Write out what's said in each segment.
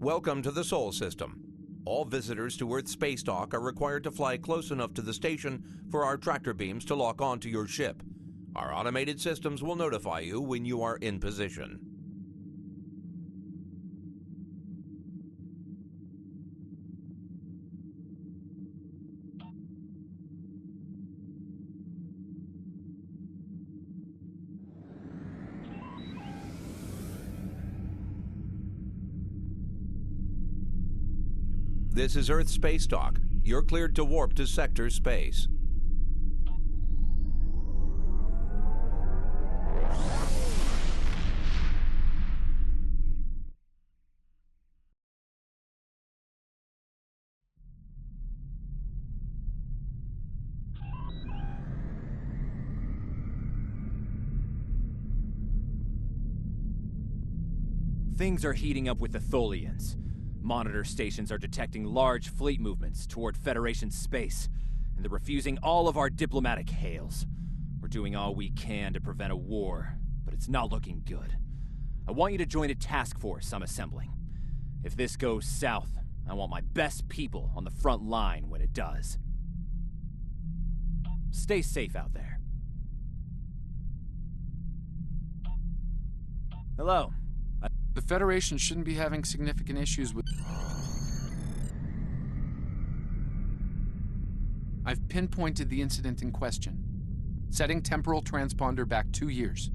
Welcome to the Sol System. All visitors to Earth's space dock are required to fly close enough to the station for our tractor beams to lock onto your ship. Our automated systems will notify you when you are in position. This is Earth Space Dock. You're cleared to warp to sector space. Things are heating up with the Tholians. Monitor stations are detecting large fleet movements toward Federation space, and they're refusing all of our diplomatic hails. We're doing all we can to prevent a war, but it's not looking good. I want you to join a task force I'm assembling. If this goes south, I want my best people on the front line when it does. Stay safe out there. Hello. The Federation shouldn't be having significant issues with... I've pinpointed the incident in question, setting temporal transponder back 2 years.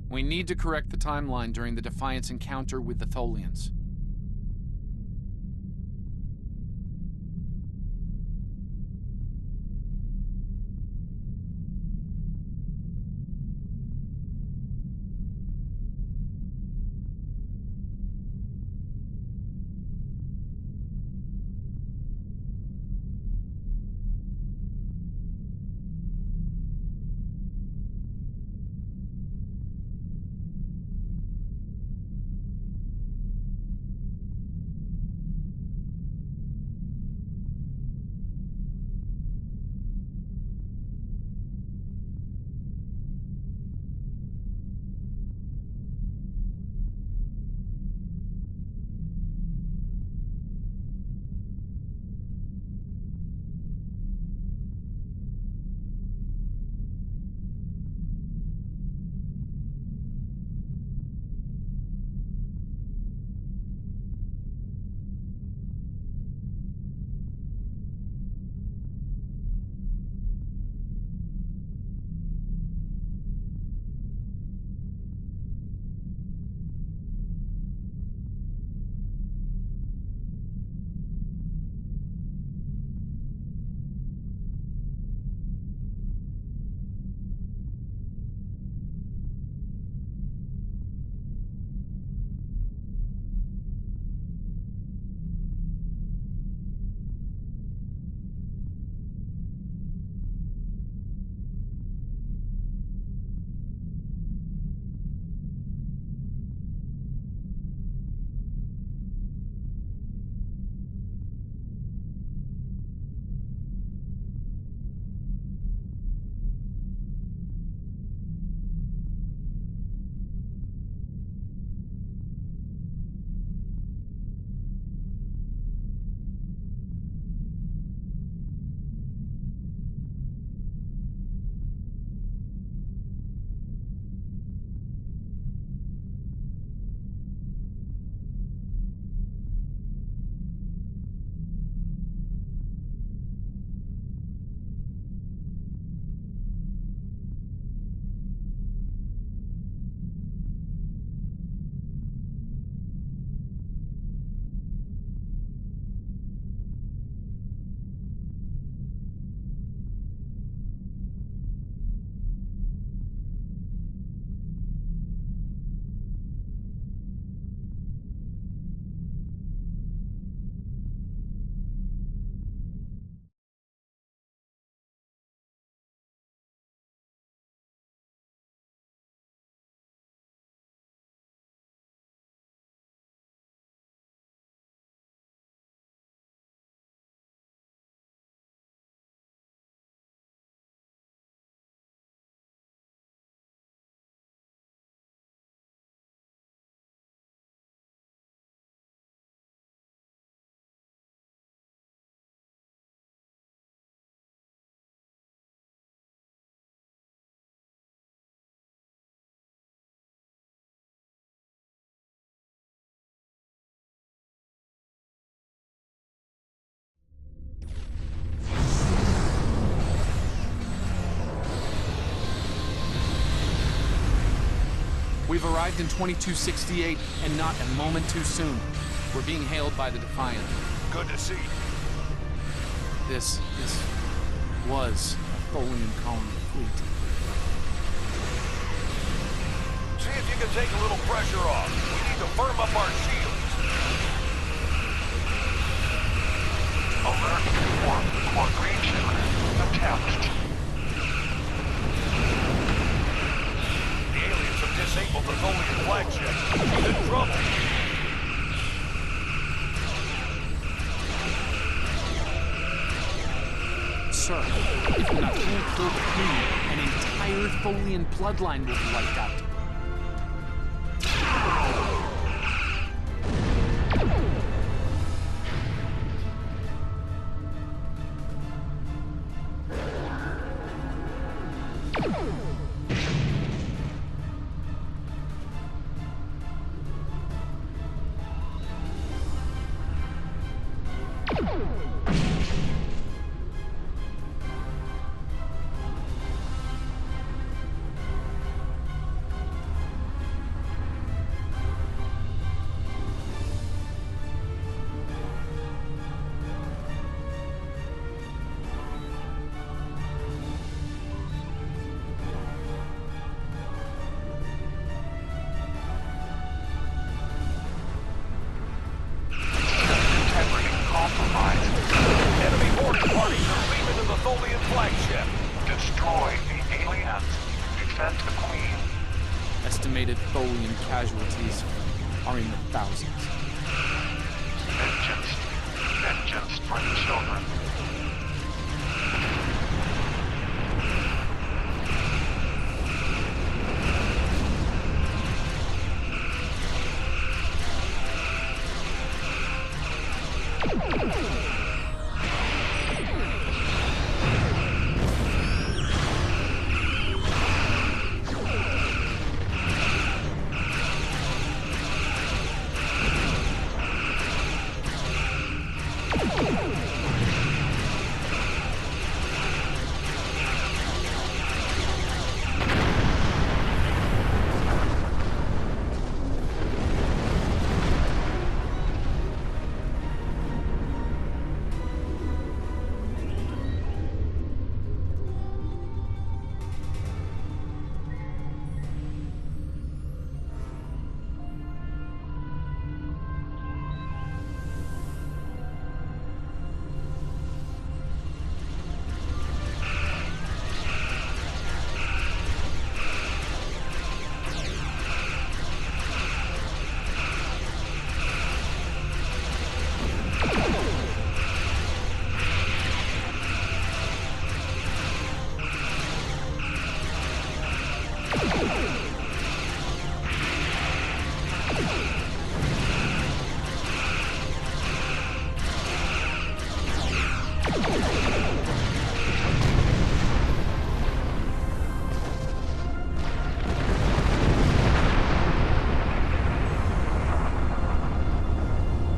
We need to correct the timeline during the Defiant's encounter with the Tholians. We've arrived in 2268, and not a moment too soon. We're being hailed by the Defiant. Good to see you. This was a Tholian colony fleet. See if you can take a little pressure off. We need to firm up our shields. Alert informed for green shipment attached. The aliens have disabled the Tholian flagship. She's in trouble. Sir, if we're not pulled through the clean, an entire Tholian bloodline will be wiped out. Estimated Tholian casualties are in the thousands. Vengeance. Vengeance for the children.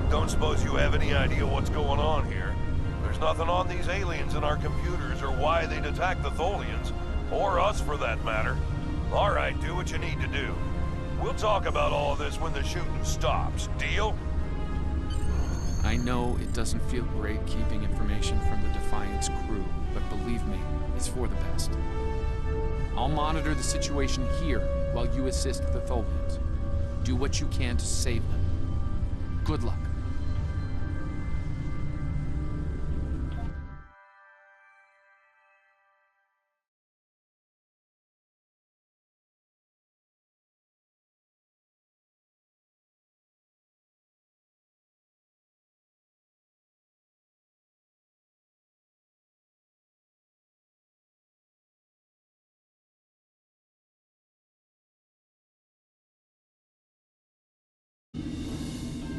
Don't suppose you have any idea what's going on here? There's nothing on these aliens in our computers or why they'd attack the Tholians, or us for that matter. All right, do what you need to do. We'll talk about all of this when the shooting stops. Deal? I know it doesn't feel great keeping information from the Defiant's crew, but believe me, it's for the best. I'll monitor the situation here while you assist the Tholians. Do what you can to save them. Good luck.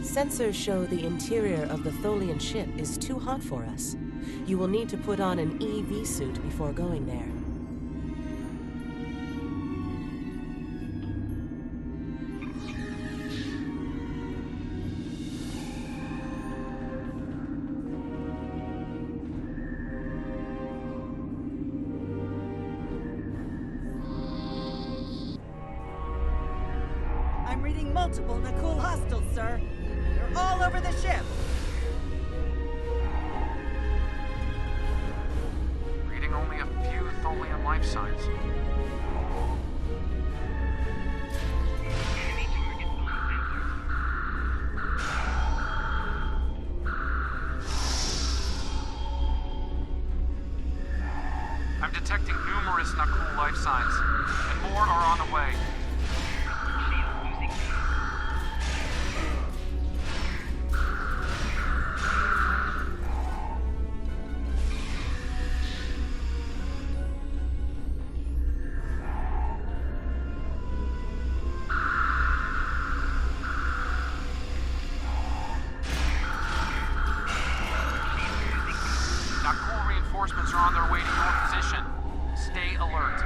Sensors show the interior of the Tholian ship is too hot for us. You will need to put on an EV suit before going there. multiple Nakul hostiles, sir. They're all over the ship. Reading only a few Tholian life signs. I'm detecting numerous Nakul life signs, and more are on the way. Nakul reinforcements are on their way to your position. Stay alert.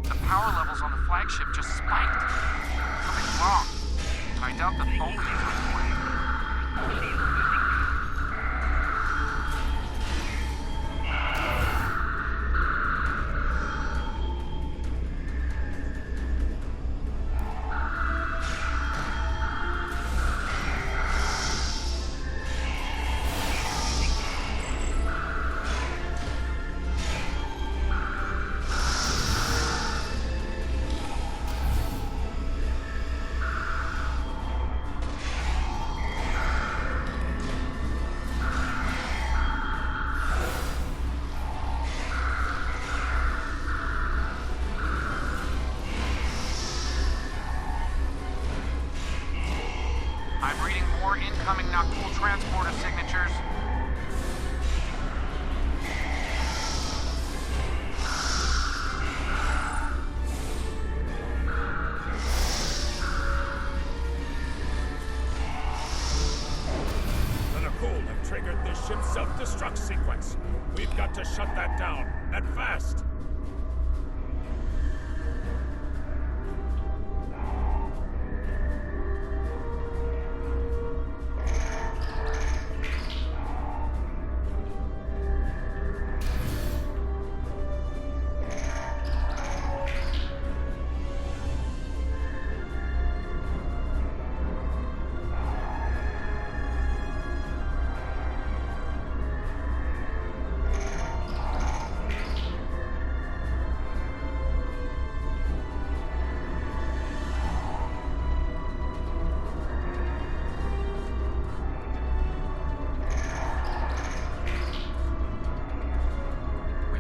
The power levels on the flagship just spiked. Something's wrong. I doubt the Tholians are the way. I'm reading more incoming Nakul transporter signatures. The Nakul have triggered the ship's self-destruct sequence. We've got to shut that down, and fast.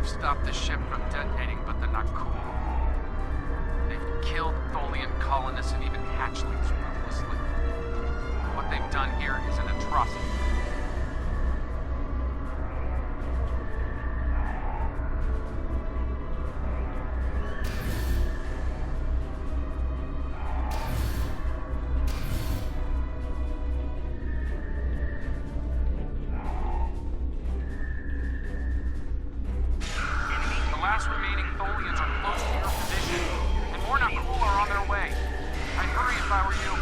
Stop the ship from detonating, but the Nakul. They've killed Tholian colonists and even hatchlings ruthlessly. What they've done here is an atrocity. The last remaining Tholians are close to your position, and more Nakul are on their way. I'd hurry if I were you.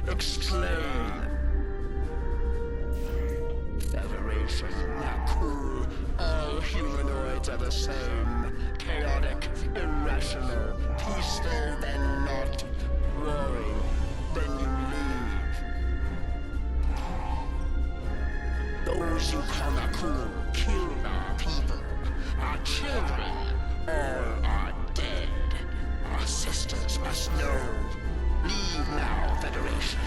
Explain. Federation, not cool. All humanoids are the same. Chaotic, irrational, peaceful, then not. Roaring, then you leave. Those you call not cool killed our people. Our children, all are dead. Our sisters must know. Leave now, Federation.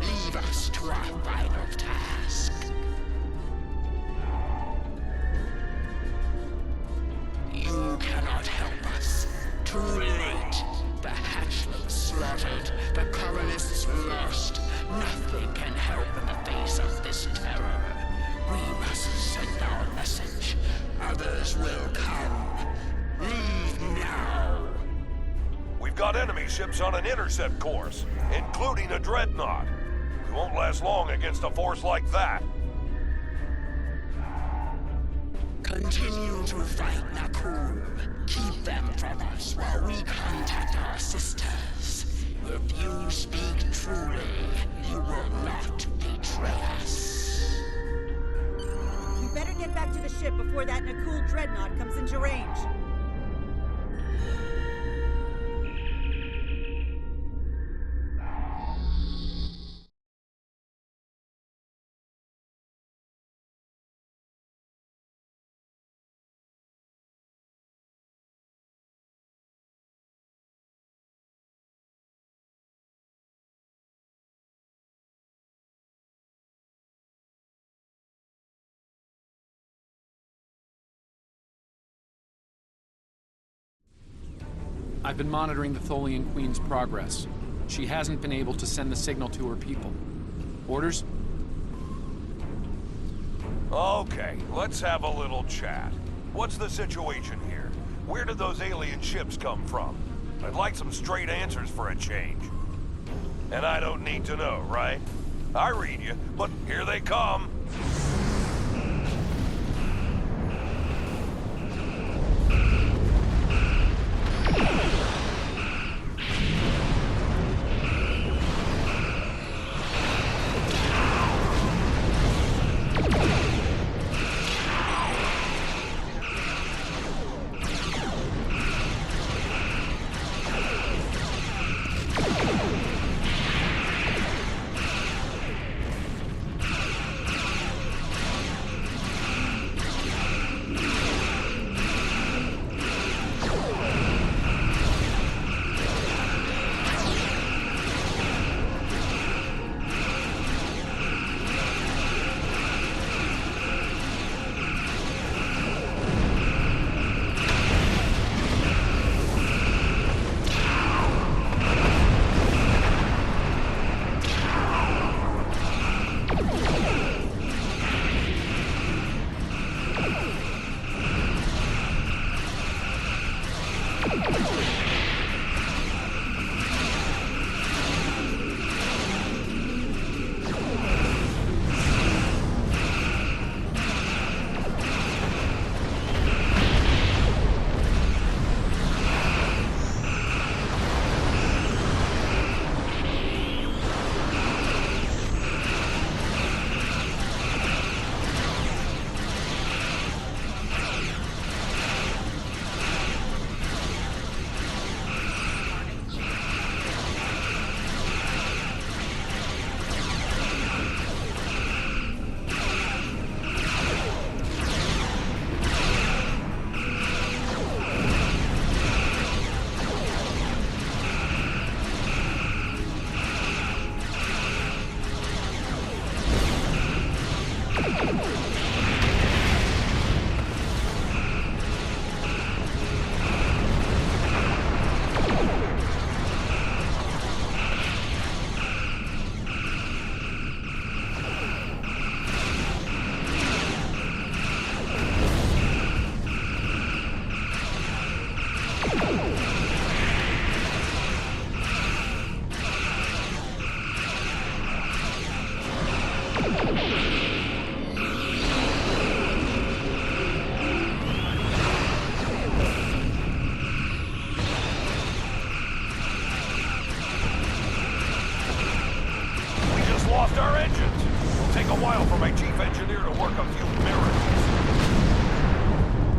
Leave us to our final task. You cannot help us. Too late. The hatchlings slaughtered. The colonists lost. Nothing can help in the face of this terror. We must send our message. Others will come. Leave now. We've got enemy ships on an intercept course, including a dreadnought. We won't last long against a force like that. Continue to fight, Nakul. Keep them from us while we contact our sisters. If you speak truly, you will not betray us. You better get back to the ship before that Nakul dreadnought comes into range. I've been monitoring the Tholian Queen's progress. She hasn't been able to send the signal to her people. Orders? Okay, let's have a little chat. What's the situation here? Where did those alien ships come from? I'd like some straight answers for a change. And I don't need to know, right? I read you, but here they come.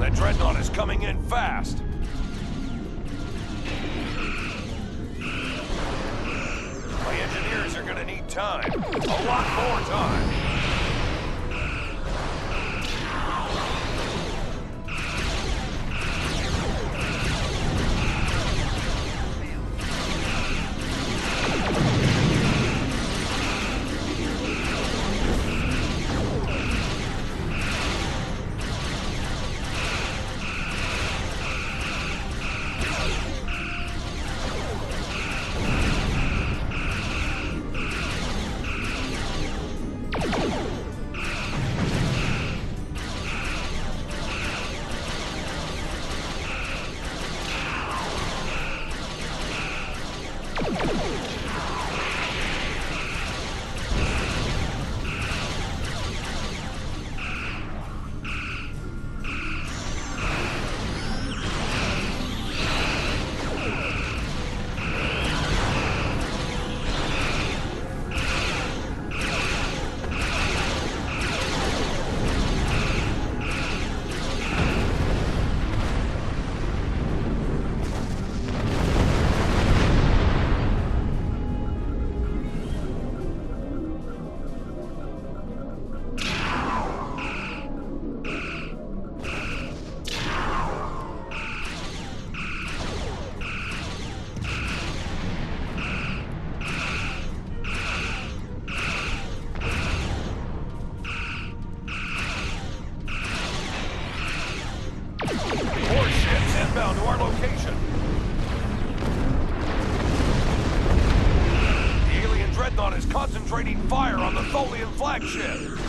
That dreadnought is coming in fast. My engineers are gonna need time. A lot more time. Inbound to our location. The alien dreadnought is concentrating fire on the Tholian flagship.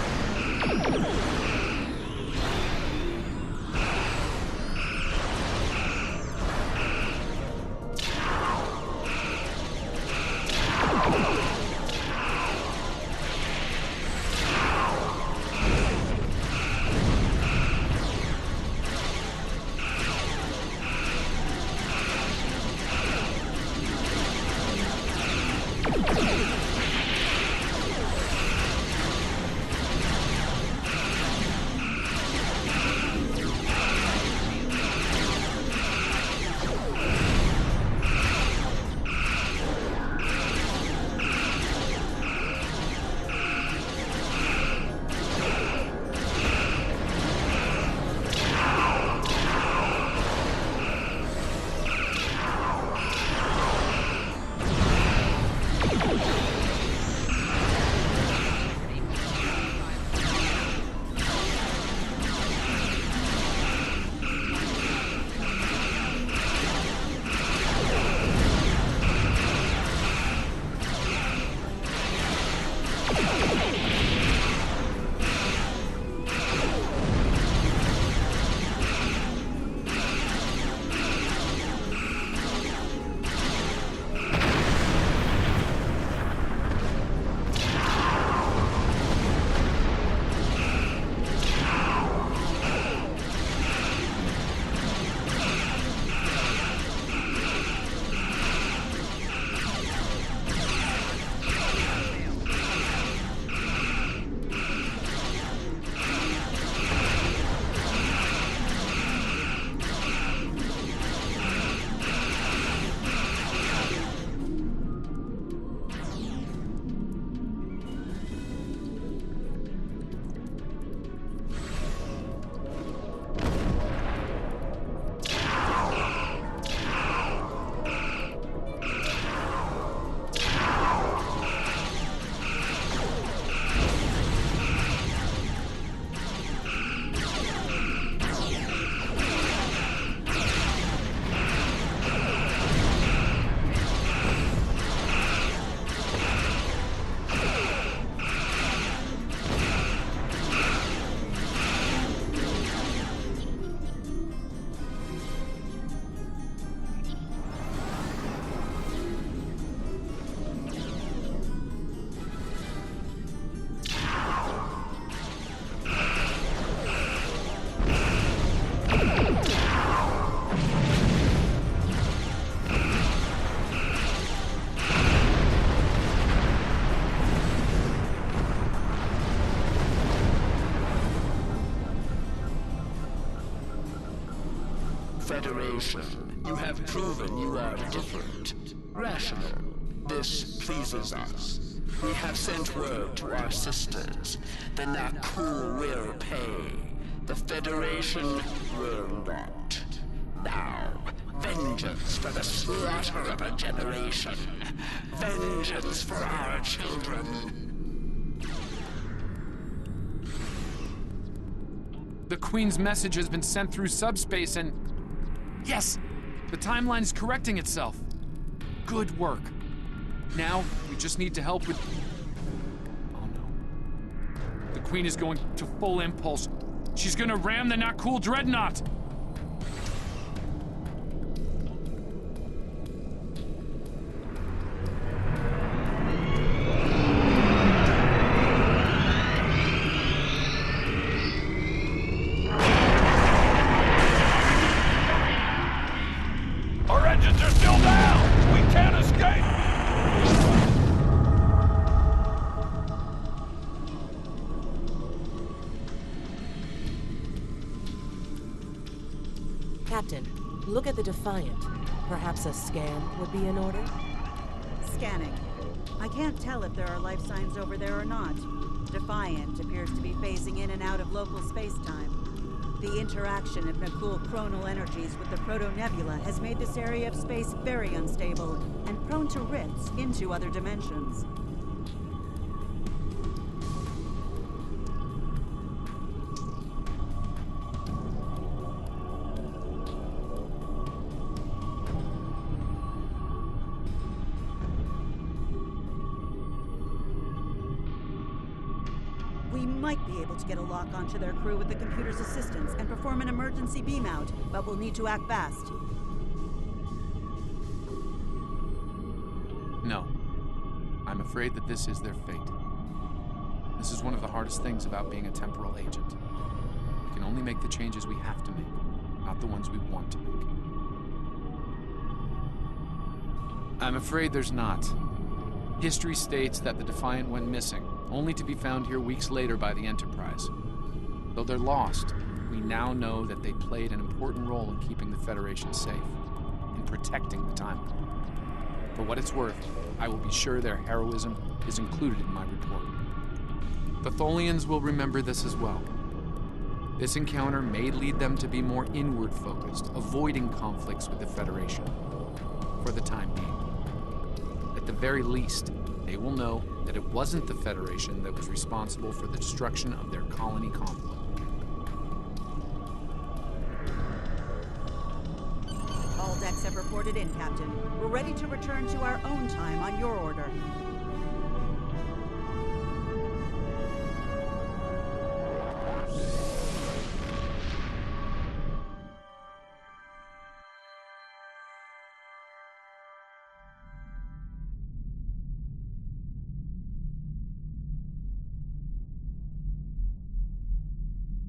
Federation. You have proven you are different. Rational. This pleases us. We have sent word to our sisters. The Nakul will pay. The Federation will not. Now, vengeance for the slaughter of a generation. Vengeance for our children. The Queen's message has been sent through subspace and... Yes! The timeline is correcting itself. Good work. Now, we just need to help with... Oh no. The Queen is going to full impulse. She's gonna ram the Nakul Dreadnought! Our engines are still down! We can't escape! Captain, look at the Defiant. Perhaps a scan would be in order? Scanning. I can't tell if there are life signs over there or not. Defiant appears to be phasing in and out of local space-time. The interaction of Nakul chronal energies with the proto-nebula has made this area of space very unstable and prone to rifts into other dimensions. We might be able to get a lock onto their crew with the computer's assistance and perform an emergency beam out, but we'll need to act fast. No. I'm afraid that this is their fate. This is one of the hardest things about being a temporal agent. We can only make the changes we have to make, not the ones we want to make. I'm afraid there's not. History states that the Defiant went missing, only to be found here weeks later by the Enterprise. Though they're lost, we now know that they played an important role in keeping the Federation safe, in protecting the timeline. For what it's worth, I will be sure their heroism is included in my report. The Tholians will remember this as well. This encounter may lead them to be more inward-focused, avoiding conflicts with the Federation, for the time being. At the very least, they will know that it wasn't the Federation that was responsible for the destruction of their colony complex. All decks have reported in, Captain. We're ready to return to our own time on your order.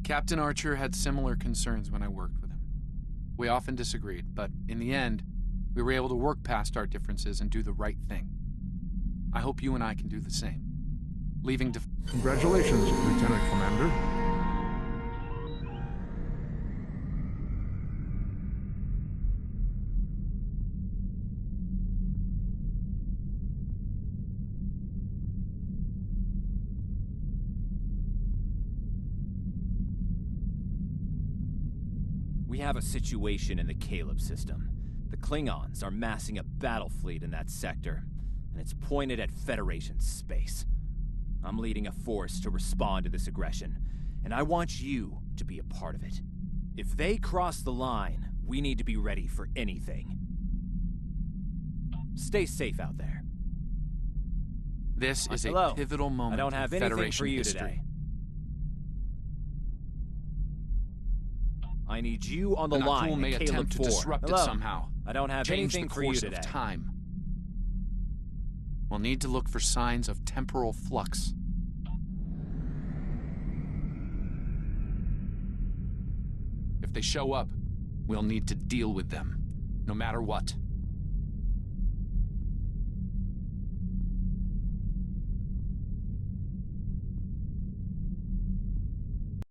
Captain Archer had similar concerns when I worked with him. We often disagreed, but in the end, we were able to work past our differences and do the right thing. I hope you and I can do the same. Leaving Congratulations, Lieutenant Commander. We have a situation in the Caleb system. The Klingons are massing a battle fleet in that sector, and it's pointed at Federation space. I'm leading a force to respond to this aggression, and I want you to be a part of it. If they cross the line, we need to be ready for anything. Stay safe out there. This is Hello. a pivotal moment I don't have in anything Federation for you history. today. I need you on the line. Nakul may at Caleb attempt to 4. disrupt Hello. it somehow. I don't have Change anything the for you course today. of time. We'll need to look for signs of temporal flux. If they show up, we'll need to deal with them, no matter what.